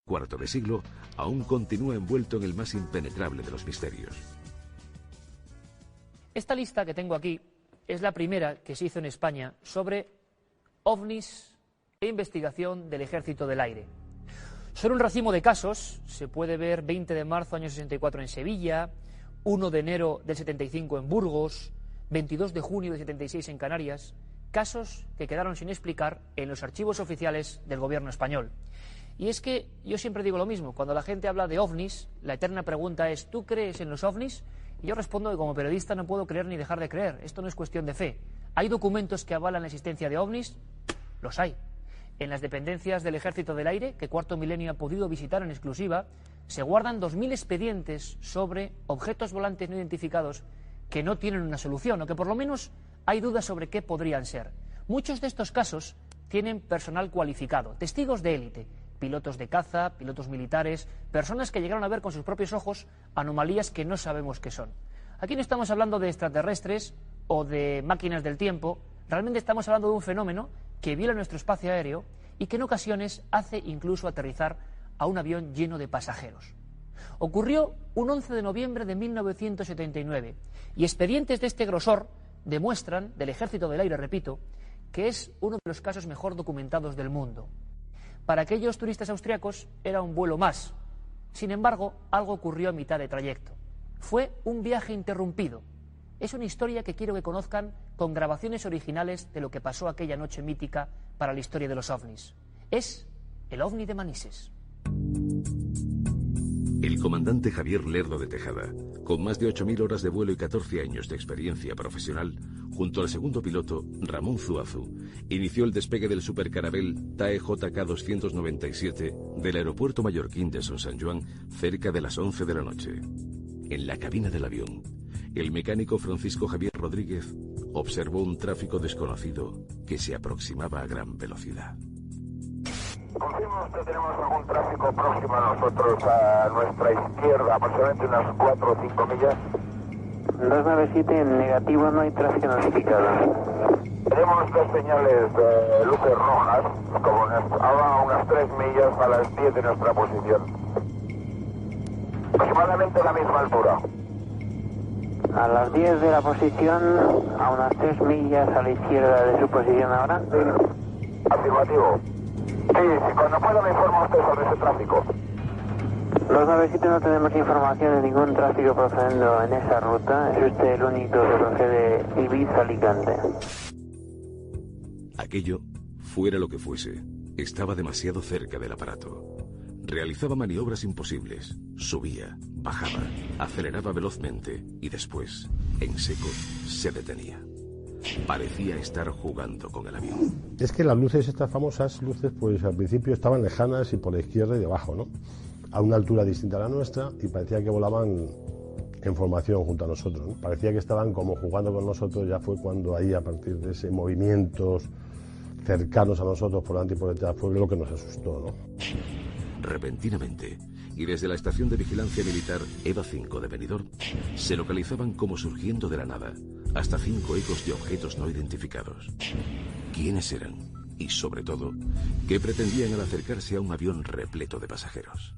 cuarto de siglo, aún continúa envuelto en el más impenetrable de los misterios. Esta lista que tengo aquí es la primera que se hizo en España sobre ovnis e investigación del Ejército del Aire. Son un racimo de casos, se puede ver 20 de marzo año 64 en Sevilla, 1 de enero del 75 en Burgos, 22 de junio del 76 en Canarias, casos que quedaron sin explicar en los archivos oficiales del gobierno español. Y es que yo siempre digo lo mismo, cuando la gente habla de ovnis, la eterna pregunta es, ¿tú crees en los ovnis? Y yo respondo que como periodista no puedo creer ni dejar de creer, esto no es cuestión de fe. ¿Hay documentos que avalan la existencia de ovnis? Los hay. En las dependencias del Ejército del Aire, que Cuarto Milenio ha podido visitar en exclusiva, se guardan 2000 expedientes sobre objetos volantes no identificados que no tienen una solución, o que por lo menos hay dudas sobre qué podrían ser. Muchos de estos casos tienen personal cualificado, testigos de élite, pilotos de caza, pilotos militares, personas que llegaron a ver con sus propios ojos anomalías que no sabemos qué son. Aquí no estamos hablando de extraterrestres o de máquinas del tiempo, realmente estamos hablando de un fenómeno que viola nuestro espacio aéreo y que en ocasiones hace incluso aterrizar a un avión lleno de pasajeros. Ocurrió un 11 de noviembre de 1979 y expedientes de este grosor demuestran, del Ejército del Aire, repito, que es uno de los casos mejor documentados del mundo. Para aquellos turistas austriacos era un vuelo más. Sin embargo, algo ocurrió a mitad de trayecto. Fue un viaje interrumpido. Es una historia que quiero que conozcan con grabaciones originales de lo que pasó aquella noche mítica para la historia de los ovnis. Es el ovni de Manises. El comandante Javier Lerdo de Tejada, con más de 8000 horas de vuelo y 14 años de experiencia profesional, junto al segundo piloto, Ramón Zuazu, inició el despegue del supercarabel TAE JK-297 del aeropuerto mallorquín de Son San Juan cerca de las 11 de la noche. En la cabina del avión, el mecánico Francisco Javier Rodríguez observó un tráfico desconocido que se aproximaba a gran velocidad. Confirmo que tenemos algún tráfico próximo a nosotros, a nuestra izquierda, aproximadamente unas 4 o 5 millas. 297, en negativo, no hay tráfico notificado. Tenemos dos señales de luces rojas, como a unas 3 millas a las 10 de nuestra posición. Aproximadamente a la misma altura. A las 10 de la posición, a unas 3 millas a la izquierda de su posición ahora. Afirmativo. Sí, cuando pueda me informa usted sobre ese tráfico. 297 no tenemos información de ningún tráfico procediendo en esa ruta. Es usted el único que procede Ibiza-Alicante. Aquello, fuera lo que fuese, estaba demasiado cerca del aparato. Realizaba maniobras imposibles, subía, bajaba, aceleraba velozmente y después, en seco, se detenía. Parecía estar jugando con el avión. Es que las luces, estas famosas luces, pues al principio estaban lejanas y por la izquierda y debajo, ¿no? A una altura distinta a la nuestra y parecía que volaban en formación junto a nosotros, ¿no? Parecía que estaban como jugando con nosotros. Ya fue cuando ahí, a partir de ese movimientos cercanos a nosotros por delante y por detrás, fue lo que nos asustó, ¿no? Repentinamente, y desde la estación de vigilancia militar EVA 5 de Benidorm, se localizaban como surgiendo de la nada hasta 5 ecos de objetos no identificados. ¿Quiénes eran? Y sobre todo, ¿qué pretendían al acercarse a un avión repleto de pasajeros?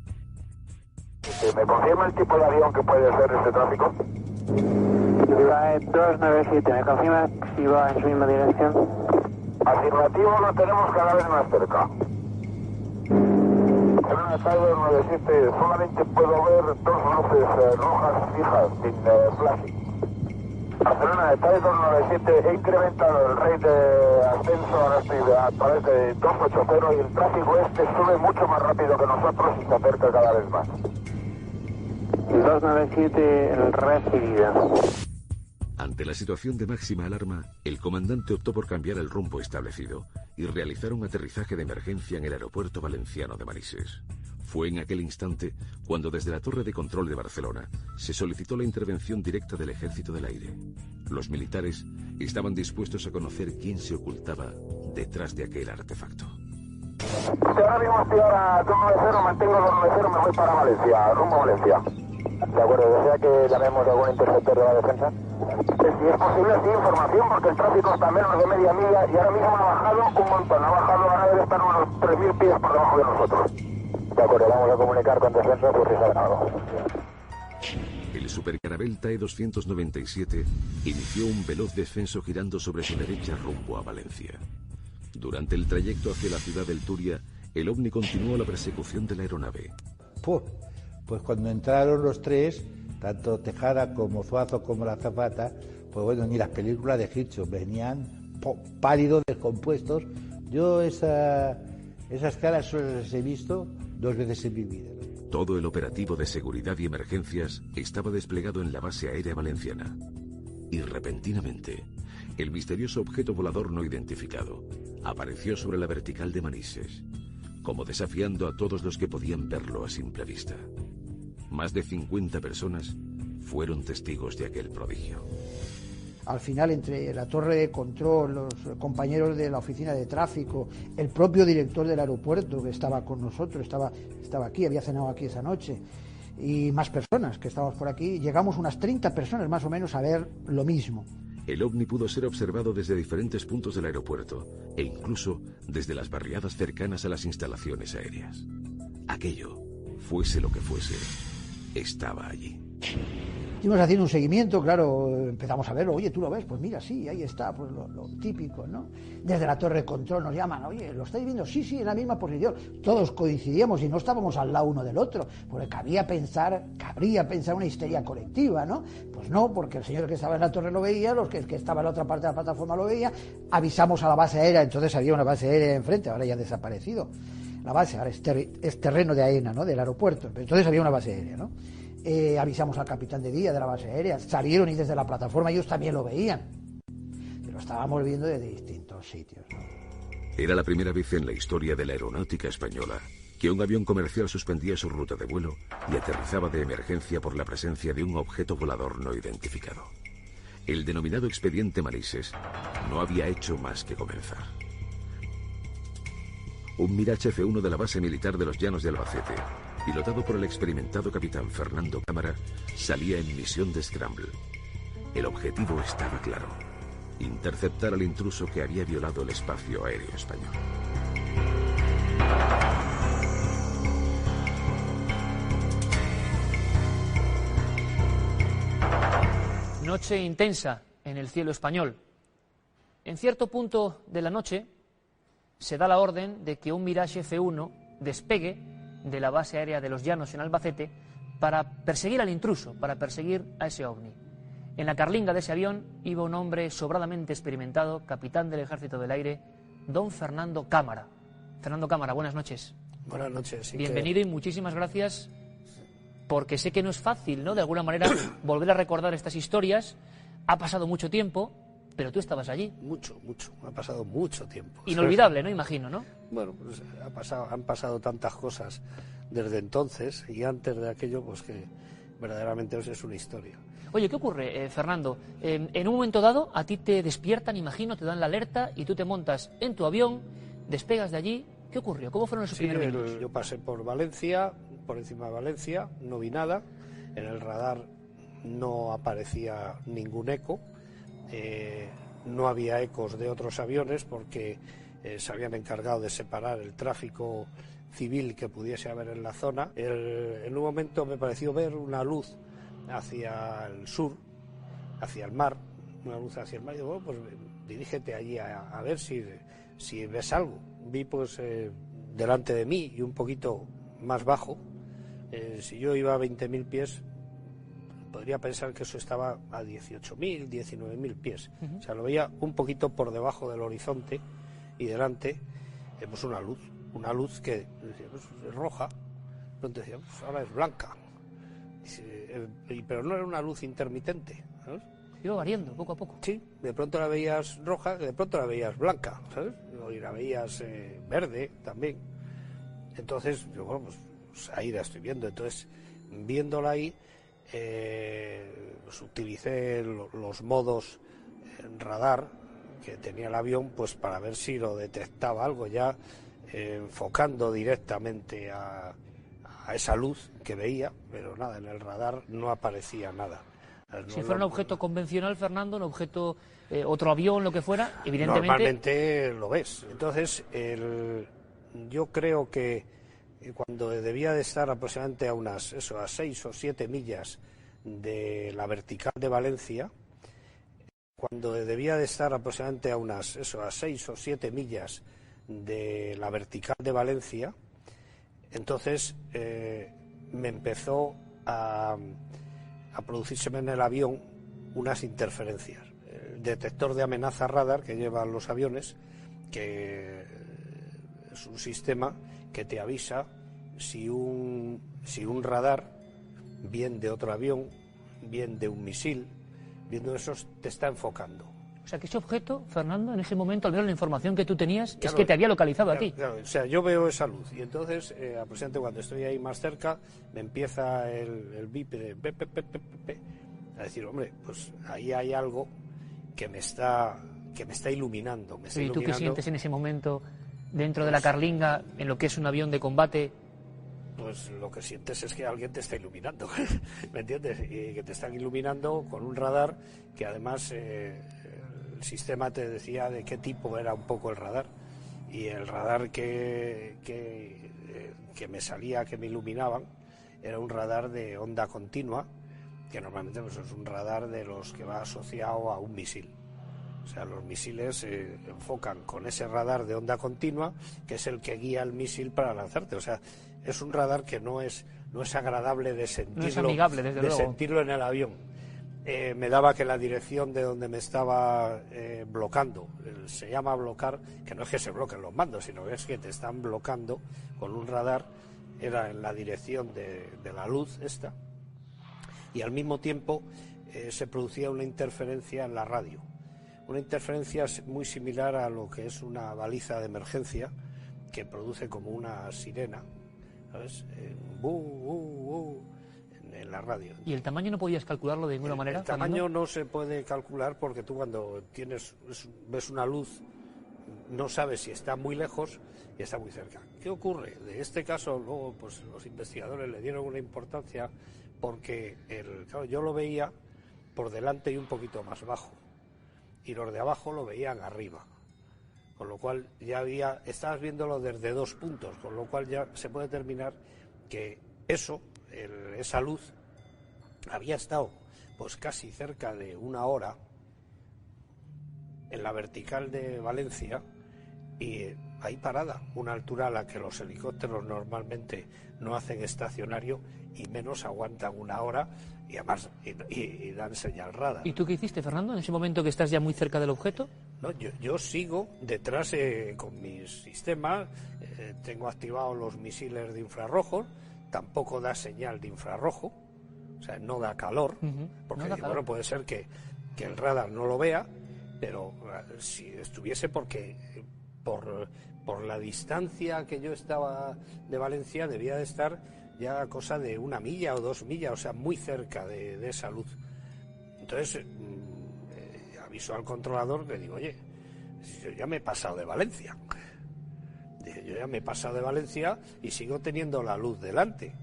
¿Me confirma el tipo de avión que puede ser este tráfico? La 297, ¿me confirma si va en su misma dirección? Afirmativo, lo tenemos cada vez más cerca. En una TAE 297 solamente puedo ver dos luces rojas fijas, sin flash. Barcelona de TAE 297, he incrementado el rate de ascenso, ahora estoy a través de 280 y el tráfico este sube mucho más rápido que nosotros y se acerca cada vez más. 297 recibida. Ante la situación de máxima alarma, el comandante optó por cambiar el rumbo establecido y realizar un aterrizaje de emergencia en el aeropuerto valenciano de Manises. Fue en aquel instante cuando desde la torre de control de Barcelona se solicitó la intervención directa del Ejército del Aire. Los militares estaban dispuestos a conocer quién se ocultaba detrás de aquel artefacto. Ahora mismo estoy ahora 290, mantengo 290, me voy para Valencia, rumbo a Valencia. De acuerdo, ¿desea que llamemos a algún interceptor de la defensa? Si es posible, sí, información, porque el tráfico está a menos de media milla y ahora mismo ha bajado un montón. Ha bajado, ahora debe estar unos 3000 pies por debajo de nosotros. De acuerdo, vamos a comunicar con descenso por si saben algo. El supercarabel TAE 297 inició un veloz descenso girando sobre su derecha rumbo a Valencia. Durante el trayecto hacia la ciudad del Turia, el OVNI continuó la persecución de la aeronave. Pues cuando entraron los tres, tanto Tejada como Zuazo como la azafata, pues bueno, ni las películas de Hitchcock, venían pálidos, descompuestos. Yo esas caras solo las he visto 2 veces en mi vida. Todo el operativo de seguridad y emergencias estaba desplegado en la base aérea valenciana. Y repentinamente, el misterioso objeto volador no identificado apareció sobre la vertical de Manises, como desafiando a todos los que podían verlo a simple vista. Más de 50 personas fueron testigos de aquel prodigio. Al final, entre la torre de control, los compañeros de la oficina de tráfico, el propio director del aeropuerto que estaba con nosotros, estaba aquí, había cenado aquí esa noche, y más personas que estábamos por aquí, llegamos unas 30 personas más o menos a ver lo mismo. El OVNI pudo ser observado desde diferentes puntos del aeropuerto e incluso desde las barriadas cercanas a las instalaciones aéreas. Aquello, fuese lo que fuese, estaba allí. Estuvimos haciendo un seguimiento, claro, empezamos a verlo, oye, ¿tú lo ves? Pues mira, sí, ahí está, pues lo típico, ¿no? Desde la torre de control nos llaman, oye, ¿lo estáis viendo? Sí, en la misma posición. Todos coincidíamos y no estábamos al lado uno del otro, porque cabría pensar una histeria colectiva, ¿no? Pues no, porque el señor que estaba en la torre lo veía, el que estaba en la otra parte de la plataforma lo veía, avisamos a la base aérea, entonces había una base aérea enfrente, ahora ya ha desaparecido. La base ahora es terreno de AENA, ¿no? Del aeropuerto, entonces había una base aérea, ¿no? Avisamos al capitán de día de la base aérea, salieron y desde la plataforma ellos también lo veían, pero estábamos viendo desde distintos sitios, ¿no? Era la primera vez en la historia de la aeronáutica española que un avión comercial suspendía su ruta de vuelo y aterrizaba de emergencia por la presencia de un objeto volador no identificado. El denominado expediente Manises no había hecho más que comenzar. Un Mirage F1 de la base militar de los Llanos de Albacete, pilotado por el experimentado capitán Fernando Cámara, salía en misión de Scramble. El objetivo estaba claro: interceptar al intruso que había violado el espacio aéreo español. Noche intensa en el cielo español. En cierto punto de la noche se da la orden de que un Mirage F1 despegue de la base aérea de los Llanos en Albacete para perseguir al intruso, para perseguir a ese ovni. En la carlinga de ese avión iba un hombre sobradamente experimentado, capitán del Ejército del Aire, don Fernando Cámara. Fernando Cámara, buenas noches. Buenas noches. Sí, bienvenido y muchísimas gracias, porque sé que no es fácil, ¿no?, de alguna manera volver a recordar estas historias. Ha pasado mucho tiempo, pero tú estabas allí. Mucho. Ha pasado mucho tiempo. Inolvidable, ¿no? Imagino, ¿no? Bueno, pues han pasado tantas cosas desde entonces y antes de aquello, pues que verdaderamente es una historia. Oye, ¿qué ocurre, Fernando? En un momento dado, a ti te despiertan, imagino, te dan la alerta y tú te montas en tu avión, despegas de allí. ¿Qué ocurrió? ¿Cómo fueron esos primeros minutos? Yo pasé por Valencia, por encima de Valencia, no vi nada. En el radar no aparecía ningún eco. No había ecos de otros aviones porque se habían encargado de separar el tráfico civil que pudiese haber en la zona. En un momento me pareció ver una luz hacia el sur, hacia el mar, una luz hacia el mar. Y digo, bueno, pues dirígete allí a ver si ves algo. Vi pues delante de mí y un poquito más bajo, si yo iba a 20.000 pies, podría pensar que eso estaba a 18.000, 19.000 pies. O sea, lo veía un poquito por debajo del horizonte y delante, pues una luz que decía, pues, es roja, pronto decía, pues ahora es blanca. Pero no era una luz intermitente, ¿sabes? Iba variando poco a poco. Sí, de pronto la veías roja, de pronto la veías blanca, ¿sabes? Y la veías verde también. Entonces, yo, bueno, pues ahí la estoy viendo. Entonces, viéndola ahí, pues utilicé los modos en radar que tenía el avión, pues para ver si lo detectaba algo, ya enfocando directamente a esa luz que veía, pero nada, en el radar no aparecía nada. Si fuera un objeto convencional, Fernando, un objeto, otro avión, lo que fuera, evidentemente... Normalmente lo ves. Entonces, yo creo que cuando debía de estar aproximadamente a 6 o 7 millas de la vertical de Valencia, cuando debía de estar aproximadamente a 6 o 7 millas de la vertical de Valencia, entonces me empezó a producirse en el avión unas interferencias. El detector de amenaza radar que llevan los aviones, que es un sistema que te avisa si un radar, bien de otro avión, bien de un misil, viendo esos, te está enfocando. O sea, que ese objeto, Fernando, en ese momento, al menos la información que tú tenías, claro, es que te había localizado a ti. Claro, o sea, yo veo esa luz y entonces, aproximadamente cuando estoy ahí más cerca, me empieza el bip de a decir, hombre, pues ahí hay algo que me está iluminando. ¿Y tú qué sientes en ese momento dentro de la carlinga, en lo que es un avión de combate? Pues lo que sientes es que alguien te está iluminando, ¿me entiendes? Y que te están iluminando con un radar que además el sistema te decía de qué tipo era un poco el radar. Y el radar que me salía, que me iluminaban, era un radar de onda continua, que normalmente pues, es un radar de los que va asociado a un misil. O sea, los misiles se enfocan con ese radar de onda continua, que es el que guía el misil para lanzarte. O sea, es un radar que no es agradable de sentirlo, no es amigable, desde luego. sentirlo en el avión. Me daba que la dirección de donde me estaba blocando, se llama blocar, que no es que se bloqueen los mandos, sino que es que te están blocando con un radar, era en la dirección de la luz esta, y al mismo tiempo se producía una interferencia en la radio. Una interferencia muy similar a lo que es una baliza de emergencia, que produce como una sirena, ¿sabes? En la radio. ¿Y el tamaño no podías calcularlo de ninguna manera? El tamaño no se puede calcular porque tú cuando ves una luz no sabes si está muy lejos y está muy cerca. ¿Qué ocurre? De este caso luego pues los investigadores le dieron una importancia porque claro, yo lo veía por delante y un poquito más bajo y los de abajo lo veían arriba, con lo cual ya estabas viéndolo desde 2 puntos, con lo cual ya se puede determinar que esa luz había estado pues casi cerca de 1 hora en la vertical de Valencia y ahí parada, una altura a la que los helicópteros normalmente no hacen estacionario y menos aguantan 1 hora y además y dan señal radar. ¿Y tú qué hiciste, Fernando, en ese momento que estás ya muy cerca del objeto? No, yo sigo detrás con mis sistemas, tengo activados los misiles de infrarrojos, tampoco da señal de infrarrojo, o sea, no da calor, porque no da calor. Bueno, puede ser que el radar no lo vea, pero si estuviese porque por la distancia que yo estaba de Valencia debía de estar ya cosa de 1 milla o 2 millas, o sea, muy cerca de esa luz. Entonces aviso al controlador, le digo, oye, yo ya me he pasado de Valencia. Yo ya me he pasado de Valencia y sigo teniendo la luz delante.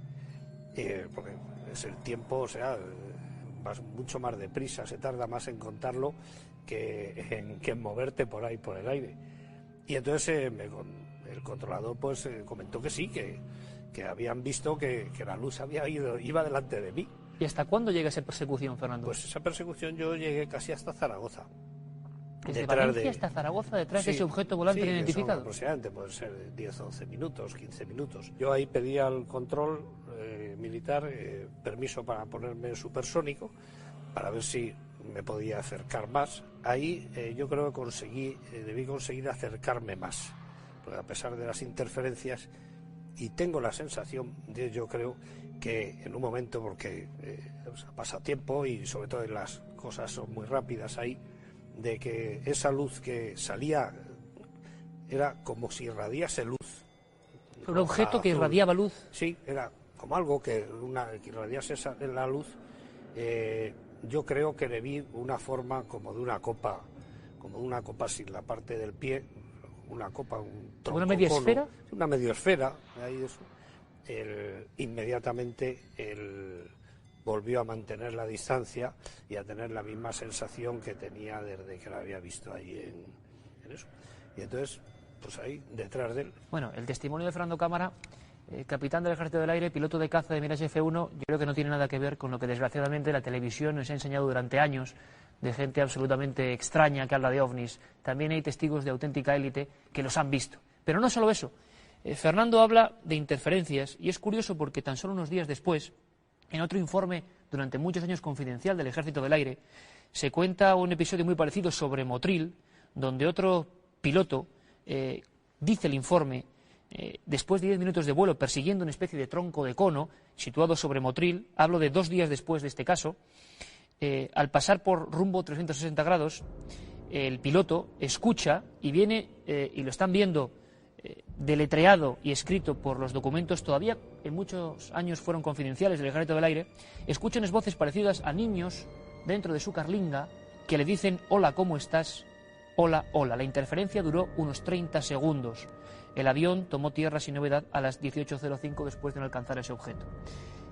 Porque es el tiempo, o sea, vas mucho más deprisa, se tarda más en contarlo que en moverte por ahí, por el aire. Y entonces el controlador pues comentó que sí, que habían visto que la luz iba delante de mí. ¿Y hasta cuándo llega esa persecución, Fernando? Pues esa persecución yo llegué casi hasta Zaragoza. Desde Valencia hasta Zaragoza, detrás de ese objeto volante identificado. Aproximadamente, puede ser 10 o 11 minutos, 15 minutos. Yo ahí pedí al control militar permiso para ponerme supersónico, para ver si me podía acercar más. Ahí yo creo que debí conseguir acercarme más, porque a pesar de las interferencias, y tengo la sensación, yo creo que en un momento, porque ha pasado tiempo y sobre todo las cosas son muy rápidas ahí, de que esa luz que salía era como si irradiase luz. ¿Un objeto que irradiaba luz? Sí, era como algo que irradiase la luz. Yo creo que le vi una forma como de una copa sin la parte del pie, una copa, un tronco, ¿una media esfera? Una media esfera, ahí eso. Inmediatamente volvió a mantener la distancia y a tener la misma sensación que tenía desde que la había visto ahí en eso. Y entonces, pues ahí, detrás de él. Bueno, el testimonio de Fernando Cámara capitán del Ejército del Aire, piloto de caza de Mirage F1, yo creo que no tiene nada que ver con lo que desgraciadamente la televisión nos ha enseñado durante años, de gente absolutamente extraña que habla de ovnis. También hay testigos de auténtica élite que los han visto. Pero no solo eso. Fernando habla de interferencias y es curioso porque tan solo unos días después, en otro informe durante muchos años confidencial del Ejército del Aire, se cuenta un episodio muy parecido sobre Motril, donde otro piloto dice el informe, después de 10 minutos de vuelo persiguiendo una especie de tronco de cono situado sobre Motril, hablo de 2 días después de este caso, al pasar por rumbo 360 grados, el piloto escucha y viene, y lo están viendo deletreado y escrito por los documentos, todavía en muchos años fueron confidenciales del Ejército del Aire, escucha unas voces parecidas a niños dentro de su carlinga que le dicen hola, ¿cómo estás? Hola, hola. La interferencia duró unos 30 segundos. El avión tomó tierra sin novedad a las 18:05 después de no alcanzar ese objeto.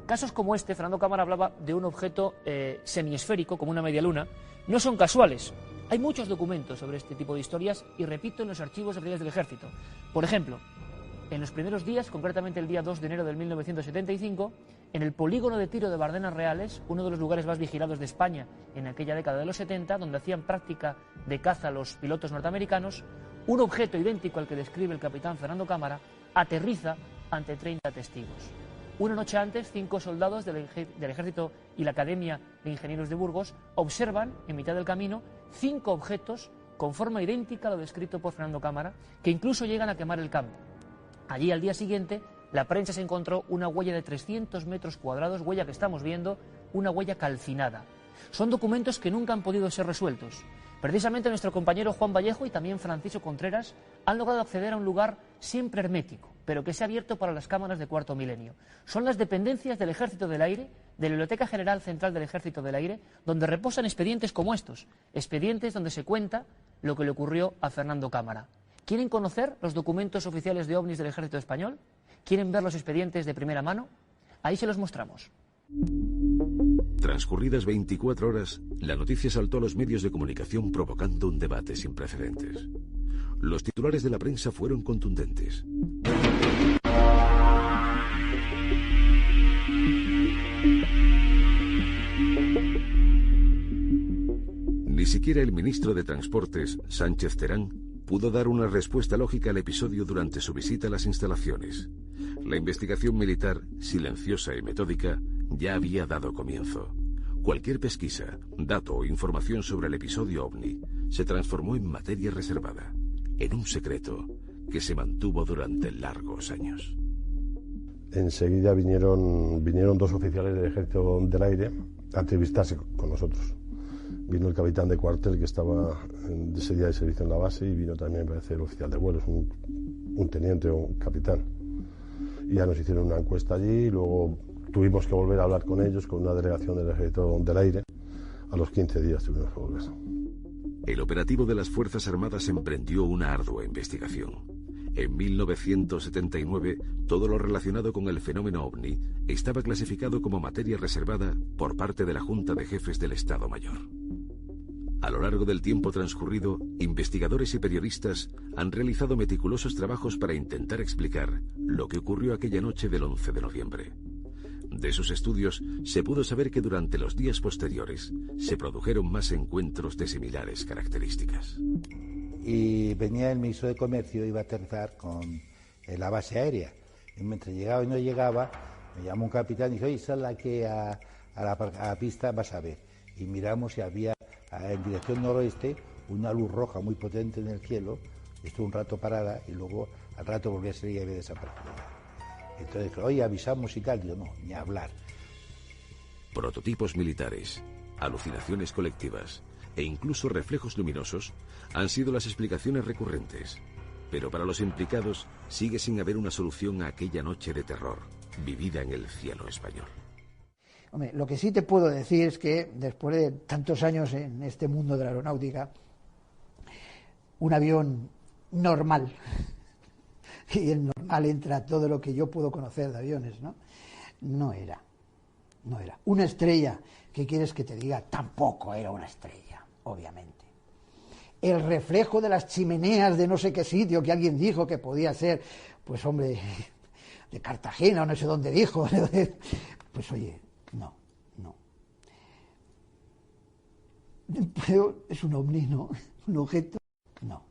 Casos como este, Fernando Cámara hablaba de un objeto semiesférico, como una media luna, no son casuales. Hay muchos documentos sobre este tipo de historias y, repito, en los archivos oficiales del Ejército. Por ejemplo, en los primeros días, concretamente el día 2 de enero de 1975, en el polígono de tiro de Bardenas Reales, uno de los lugares más vigilados de España en aquella década de los 70, donde hacían práctica de caza los pilotos norteamericanos, un objeto idéntico al que describe el capitán Fernando Cámara aterriza ante 30 testigos. Una noche antes, 5 soldados del Ejército y la Academia de Ingenieros de Burgos observan, en mitad del camino, 5 objetos con forma idéntica a lo descrito por Fernando Cámara, que incluso llegan a quemar el campo. Allí, al día siguiente, la prensa se encontró una huella de 300 metros cuadrados, huella que estamos viendo, una huella calcinada. Son documentos que nunca han podido ser resueltos. Precisamente nuestro compañero Juan Vallejo y también Francisco Contreras han logrado acceder a un lugar siempre hermético, pero que se ha abierto para las cámaras de Cuarto Milenio. Son las dependencias del Ejército del Aire, de la Biblioteca General Central del Ejército del Aire, donde reposan expedientes como estos, expedientes donde se cuenta lo que le ocurrió a Fernando Cámara. ¿Quieren conocer los documentos oficiales de ovnis del Ejército Español? ¿Quieren ver los expedientes de primera mano? Ahí se los mostramos. Transcurridas 24 horas, la noticia saltó a los medios de comunicación provocando un debate sin precedentes. Los titulares de la prensa fueron contundentes. Ni siquiera el ministro de Transportes, Sánchez Terán, pudo dar una respuesta lógica al episodio durante su visita a las instalaciones. La investigación militar, silenciosa y metódica, ya había dado comienzo. Cualquier pesquisa, dato o información sobre el episodio OVNI se transformó en materia reservada, en un secreto que se mantuvo durante largos años. Enseguida vinieron 2 oficiales del Ejército del Aire a entrevistarse con nosotros. Vino el capitán de cuartel que estaba ese día de servicio en la base y vino también, me parece, el oficial de vuelo, un teniente o un capitán. Y ya nos hicieron una encuesta allí y luego tuvimos que volver a hablar con ellos, con una delegación del Ejército del Aire. A los 15 días tuvimos que volver. El operativo de las Fuerzas Armadas emprendió una ardua investigación. En 1979, todo lo relacionado con el fenómeno OVNI estaba clasificado como materia reservada por parte de la Junta de Jefes del Estado Mayor. A lo largo del tiempo transcurrido, investigadores y periodistas han realizado meticulosos trabajos para intentar explicar lo que ocurrió aquella noche del 11 de noviembre. De sus estudios se pudo saber que durante los días posteriores se produjeron más encuentros de similares características. Y venía el ministro de Comercio, iba a aterrizar con la base aérea. Y mientras llegaba y no llegaba, me llamó un capitán y dijo, oye, sal aquí a la pista, vas a ver. Y miramos y había en dirección noroeste una luz roja muy potente en el cielo, estuvo un rato parada y luego al rato volvió a salir y había desaparecido. Entonces, oye, avisamos y tal, digo, no, ni hablar. Prototipos militares, alucinaciones colectivas e incluso reflejos luminosos han sido las explicaciones recurrentes. Pero para los implicados sigue sin haber una solución a aquella noche de terror vivida en el cielo español. Hombre, lo que sí te puedo decir es que después de tantos años en este mundo de la aeronáutica, un avión normal, y en normal entra todo lo que yo puedo conocer de aviones, no era. Una estrella, ¿qué quieres que te diga? Tampoco era una estrella, obviamente. El reflejo de las chimeneas de no sé qué sitio que alguien dijo que podía ser, pues hombre, de Cartagena, o no sé dónde dijo. Pues oye, no. Pero es un ovni, ¿no? Un objeto, no.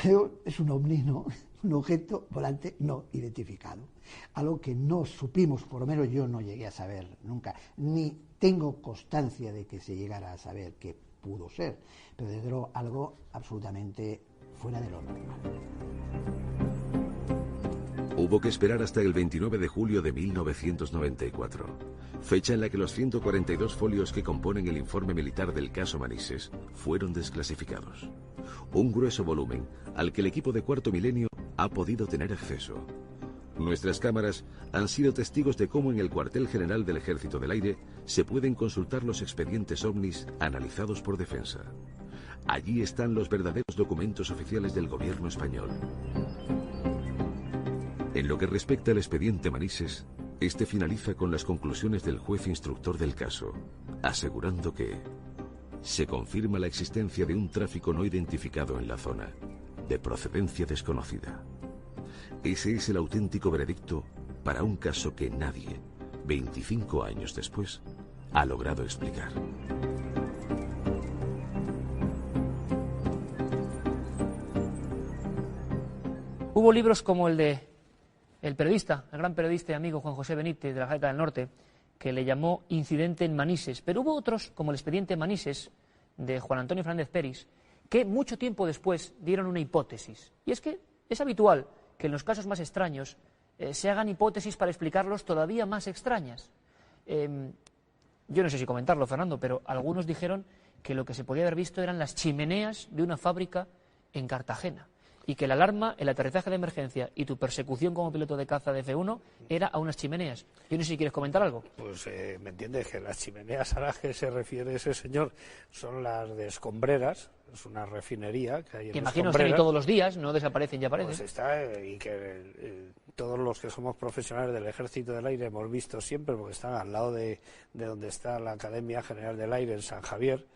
Pero es un ovni, ¿no? Un objeto volante no identificado. Algo que no supimos, por lo menos yo no llegué a saber nunca, ni tengo constancia de que se llegara a saber qué pudo ser, pero desde luego algo absolutamente fuera de lo normal. Hubo que esperar hasta el 29 de julio de 1994, fecha en la que los 142 folios que componen el informe militar del caso Manises fueron desclasificados. Un grueso volumen al que el equipo de Cuarto Milenio ha podido tener acceso. Nuestras cámaras han sido testigos de cómo en el cuartel general del Ejército del Aire se pueden consultar los expedientes ovnis analizados por Defensa. Allí están los verdaderos documentos oficiales del gobierno español. En lo que respecta al expediente Manises, este finaliza con las conclusiones del juez instructor del caso, asegurando que se confirma la existencia de un tráfico no identificado en la zona, de procedencia desconocida. Ese es el auténtico veredicto para un caso que nadie, 25 años después, ha logrado explicar. Hubo libros como el de el periodista, el gran periodista y amigo Juan José Benítez de la Gaceta del Norte, que le llamó Incidente en Manises, pero hubo otros, como el expediente Manises, de Juan Antonio Fernández Peris, que mucho tiempo después dieron una hipótesis. Y es que es habitual que en los casos más extraños se hagan hipótesis para explicarlos todavía más extrañas. Yo no sé si comentarlo, Fernando, pero algunos dijeron que lo que se podía haber visto eran las chimeneas de una fábrica en Cartagena, y que la alarma, el aterrizaje de emergencia y tu persecución como piloto de caza de F-1 era a unas chimeneas. Yo no sé si quieres comentar algo. Pues me entiendes que las chimeneas a las que se refiere ese señor son las de Escombreras, es una refinería que hay en que imagino Escombreras. están ahí todos los días, no desaparecen y aparecen. Pues está, y que todos los que somos profesionales del Ejército del Aire hemos visto siempre, porque están al lado de donde está la Academia General del Aire en San Javier,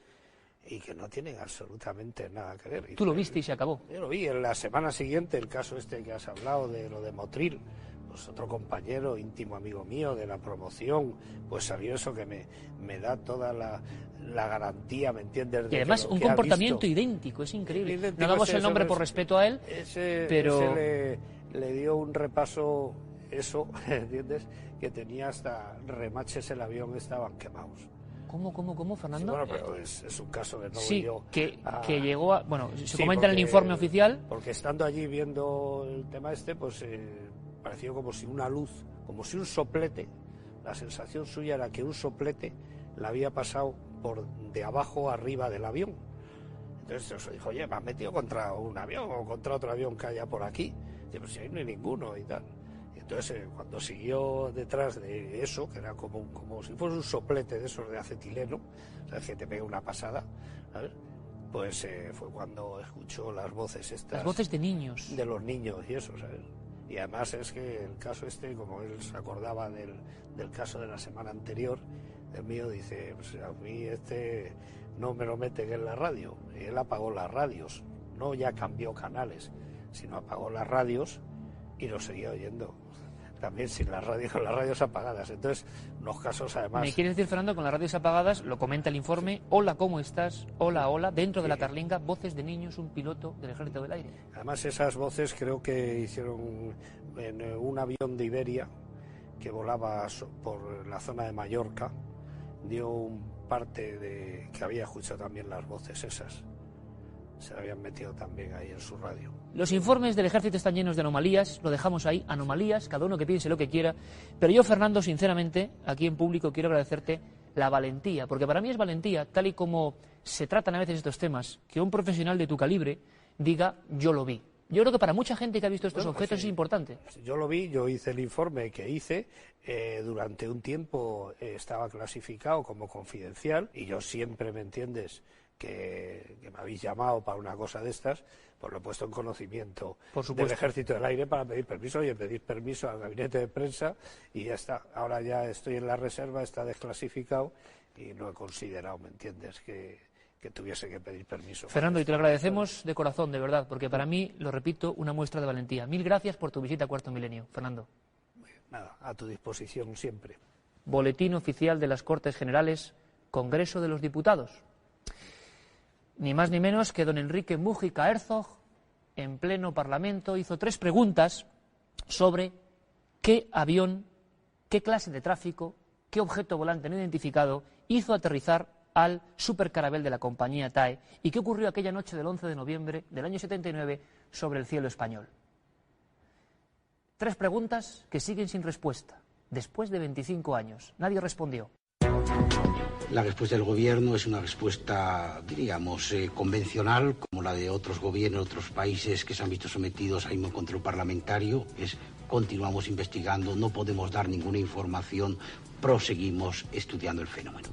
y que no tienen absolutamente nada que ver. Tú lo viste y se acabó. Yo lo vi en la semana siguiente, el caso este que has hablado, de lo de Motril, pues otro compañero, íntimo amigo mío de la promoción, pues salió eso que me da toda la garantía, ¿me entiendes? Y además un comportamiento idéntico, es increíble. No damos el nombre por respeto a él, pero... Ese le dio un repaso, eso, ¿entiendes? Que tenía hasta remaches el avión, estaban quemados. ¿Cómo, Fernando? Sí, bueno, pero es un caso que no sí, yo que llegó a... Bueno, se comenta en el informe oficial... Porque estando allí viendo el tema pues pareció como si una luz, como si un soplete, la sensación suya era que un soplete la había pasado por de abajo arriba del avión. Entonces se dijo, oye, me has metido contra un avión o contra otro avión que haya por aquí. Dice, pues si ahí no hay ninguno y tal. Entonces, cuando siguió detrás de eso, que era como si fuese un soplete de esos de acetileno, ¿sabes? Que te pega una pasada, ¿sabes? Pues fue cuando escuchó las voces estas. Las voces de niños. De los niños y eso, ¿sabes? Y además es que el caso como él se acordaba del caso de la semana anterior, el mío dice, pues a mí no me lo meten en la radio. Y él apagó las radios, no ya cambió canales, sino apagó las radios y lo seguía oyendo. También sin las radios apagadas. Entonces, los casos además... ¿Me quieres decir, Fernando, con las radios apagadas, lo comenta el informe, hola, ¿cómo estás? Hola, dentro de la carlinga, voces de niños, un piloto del Ejército del Aire? Además, esas voces creo que hicieron en un avión de Iberia que volaba por la zona de Mallorca, dio un parte que había escuchado también las voces esas. Se la habían metido también ahí en su radio. Los informes del Ejército están llenos de anomalías, lo dejamos ahí, anomalías, cada uno que piense lo que quiera, pero yo, Fernando, sinceramente, aquí en público quiero agradecerte la valentía, porque para mí es valentía, tal y como se tratan a veces estos temas, que un profesional de tu calibre diga, yo lo vi. Yo creo que para mucha gente que ha visto estos objetos es importante. Yo lo vi, yo hice el informe que hice, durante un tiempo estaba clasificado como confidencial, y yo siempre, ¿me entiendes?, que me habéis llamado para una cosa de estas, pues lo he puesto en conocimiento del Ejército del Aire para pedir permiso. Oye, pedís permiso al gabinete de prensa y ya está. Ahora ya estoy en la reserva, está desclasificado y no he considerado, ¿me entiendes?, que que tuviese que pedir permiso. Fernando, y te lo agradecemos de corazón, de verdad, porque para mí, lo repito, una muestra de valentía. Mil gracias por tu visita a Cuarto Milenio, Fernando. Nada, a tu disposición siempre. Boletín oficial de las Cortes Generales, Congreso de los Diputados. Ni más ni menos que don Enrique Mújica Herzog, en pleno Parlamento, hizo 3 preguntas sobre qué avión, qué clase de tráfico, qué objeto volante no identificado hizo aterrizar al supercarabel de la compañía TAE y qué ocurrió aquella noche del 11 de noviembre del año 79 sobre el cielo español. 3 preguntas que siguen sin respuesta. Después de 25 años, nadie respondió. La respuesta del Gobierno es una respuesta, diríamos, convencional, como la de otros gobiernos, otros países que se han visto sometidos a mismo control parlamentario. Continuamos investigando, no podemos dar ninguna información, proseguimos estudiando el fenómeno.